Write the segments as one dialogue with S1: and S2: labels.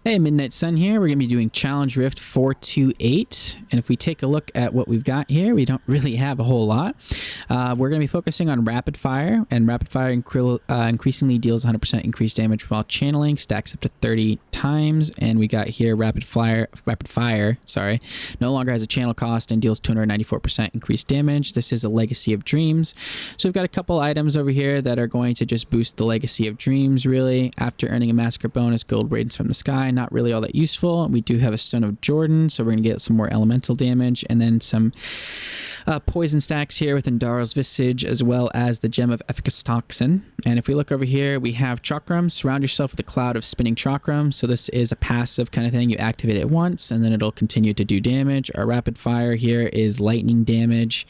S1: Hey, Midnight Sun here. We're going to be doing Challenge Rift 428. And if we take a look at what we've got here, we don't really have a whole lot. We're going to be focusing on Rapid Fire. And Rapid Fire increasingly deals 100% increased damage while channeling, stacks up to 30 times. And we got here Rapid Fire, no longer has a channel cost and deals 294% increased damage. This is a Legacy of Dreams. So we've got a couple items over here that are going to just boost the Legacy of Dreams, really. After earning a Massacre bonus, Gold Radiance from the Sky. Not really all that useful. We do have a Stone of Jordan, so we're going to get some more elemental damage, and then some poison stacks here with Indaral's Visage, as well as the Gem of Efficacy Toxin. And if we look over here, we have Chakram. Surround yourself with a cloud of spinning Chakram. So this is a passive kind of thing. You activate it once, and then it'll continue to do damage. Our Rapid Fire here is lightning damage,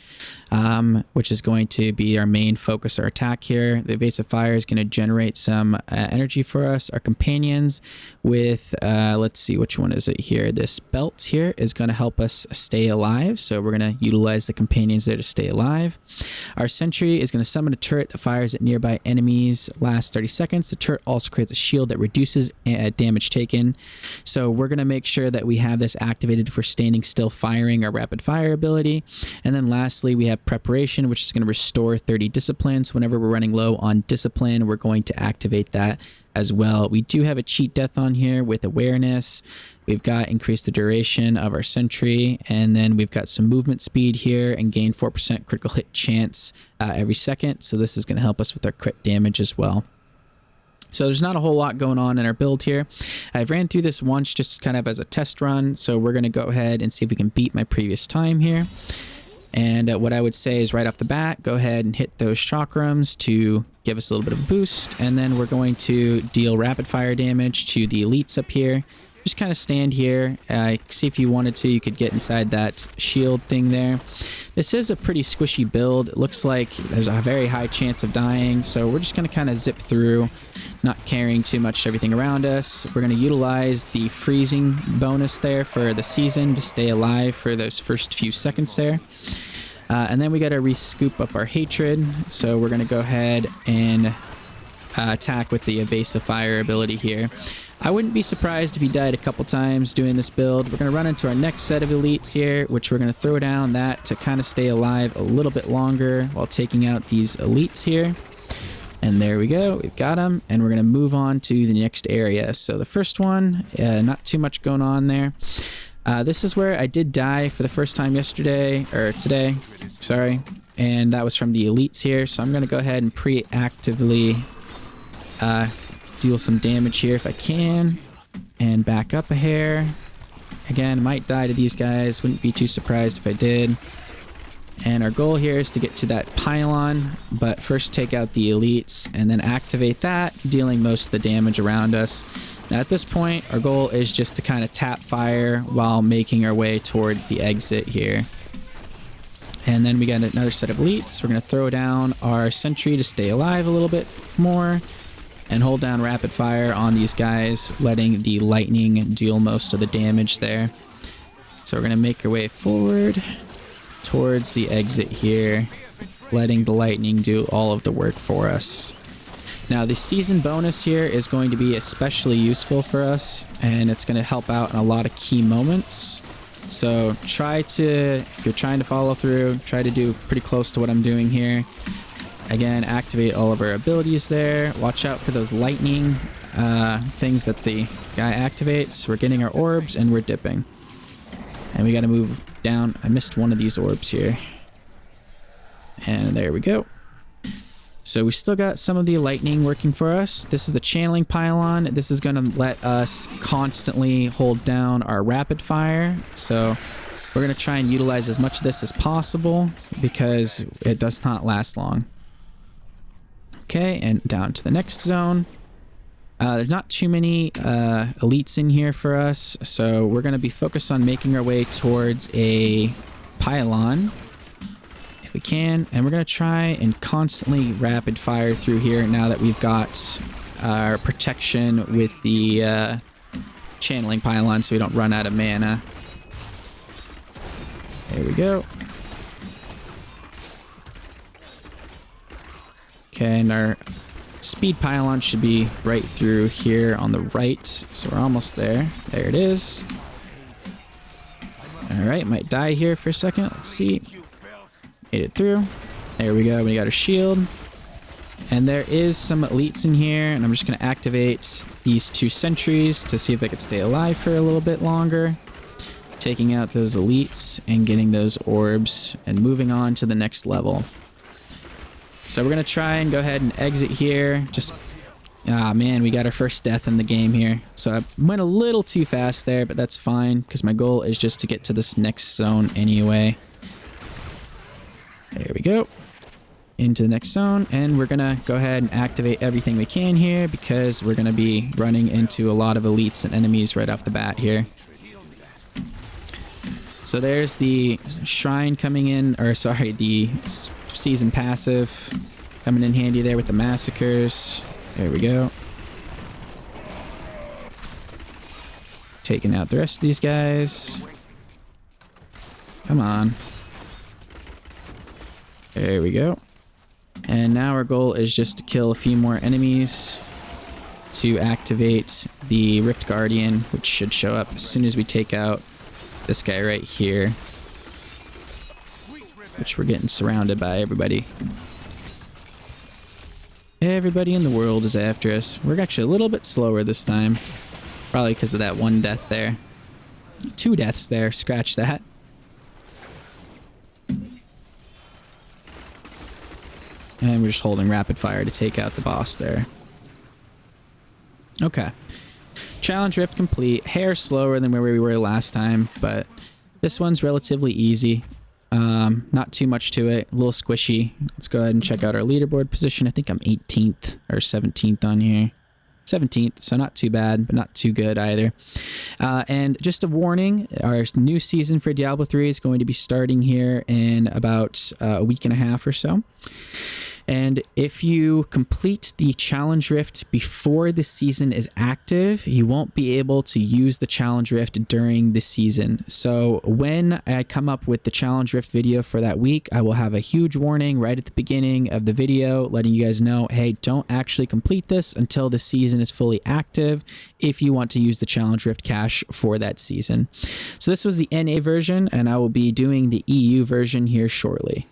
S1: which is going to be our main focus or attack here. The Evasive Fire is going to generate some energy for us. Our companions with, let's see, which one is it here? This belt here is going to help us stay alive. So we're going to utilize the companions there to stay alive. Our Sentry is going to summon a turret that fires at nearby enemies last 30 seconds. The turret also creates a shield that reduces damage taken. So we're going to make sure that we have this activated for standing still firing our Rapid Fire ability. And then lastly, we have Preparation, which is going to restore 30 discipline. So whenever we're running low on discipline, we're going to activate that as well. We do have a cheat death on here with awareness. We've got increase the duration of our Sentry, and then we've got some movement speed here and gain 4% critical hit chance every second. So this is going to help us with our crit damage as well. So there's not a whole lot going on in our build here. I've ran through this once just kind of as a test run. So we're going to go ahead and see if we can beat my previous time here. And what I would say is right off the bat, go ahead and hit those chakrams to give us a little bit of a boost. And then we're going to deal rapid fire damage to the elites up here. Just kind of stand here. See if you wanted to, you could get inside that shield thing there. This is a pretty squishy build. It looks like there's a very high chance of dying. So we're just going to kind of zip through, not carrying too much everything around us. We're going to utilize the freezing bonus there for the season to stay alive for those first few seconds there. And then we got to re-scoop up our hatred. So we're going to go ahead and attack with the evasive fire ability here. I wouldn't be surprised if he died a couple times doing this build. We're going to run into our next set of elites here, which we're going to throw down that to kind of stay alive a little bit longer while taking out these elites here. And there we go. We've got them. And we're going to move on to the next area. So the first one, not too much going on there. This is where I did die for the first time today, sorry. And that was from the elites here. So I'm going to go ahead and preactively deal some damage here if I can, and back up a hair. Again, might die to these guys, wouldn't be too surprised if I did. And our goal here is to get to that pylon, but first take out the elites and then activate that, dealing most of the damage around us. Now at this point, our goal is just to kind of tap fire while making our way towards the exit here. And then we got another set of elites. We're going to throw down our Sentry to stay alive a little bit more, and hold down rapid fire on these guys, letting the lightning deal most of the damage there. So we're going to make our way forward towards the exit here, letting the lightning do all of the work for us. Now the season bonus here is going to be especially useful for us, and it's going to help out in a lot of key moments. So if you're trying to follow through, try to do pretty close to what I'm doing here. Again, activate all of our abilities there. Watch out for those lightning things that the guy activates. We're getting our orbs and we're dipping. And we got to move down. I missed one of these orbs here. And there we go. So we still got some of the lightning working for us. This is the channeling pylon. This is going to let us constantly hold down our rapid fire. So we're going to try and utilize as much of this as possible because it does not last long. Okay, and down to the next zone. There's not too many elites in here for us, so we're going to be focused on making our way towards a pylon if we can, and we're going to try and constantly rapid fire through here now that we've got our protection with the channeling pylon so we don't run out of mana. There we go. Okay, and our speed pylon should be right through here on the right. So we're almost there. There it is. Alright, might die here for a second. Let's see. Made it through. There we go. We got our shield. And there is some elites in here. And I'm just going to activate these 2 sentries to see if they could stay alive for a little bit longer. Taking out those elites and getting those orbs and moving on to the next level. So we're going to try and go ahead and exit here. Just, man, we got our first death in the game here. So I went a little too fast there, but that's fine because my goal is just to get to this next zone anyway. There we go. Into the next zone, and we're going to go ahead and activate everything we can here because we're going to be running into a lot of elites and enemies right off the bat here. So there's the shrine coming in, or sorry, the season passive coming in handy there with the massacres. There we go. Taking out the rest of these guys. Come on. There we go. And now our goal is just to kill a few more enemies to activate the Rift Guardian, which should show up as soon as we take out this guy right here, which we're getting surrounded by everybody. Everybody in the world is after us. We're actually a little bit slower this time, probably because of that 1 death there. 2 deaths there, scratch that. And we're just holding rapid fire to take out the boss there. Okay. Challenge Rift complete. Hair slower than where we were last time, but this one's relatively easy. Not too much to it. A little squishy. Let's go ahead and check out our leaderboard position. I think I'm 18th or 17th on here. 17th, so not too bad, but not too good either. And just a warning, our new season for Diablo 3 is going to be starting here in about a week and a half or so. And if you complete the Challenge Rift before the season is active, you won't be able to use the Challenge Rift during the season. So when I come up with the Challenge Rift video for that week, I will have a huge warning right at the beginning of the video letting you guys know, hey, don't actually complete this until the season is fully active if you want to use the Challenge Rift cache for that season. So this was the NA version, and I will be doing the EU version here shortly.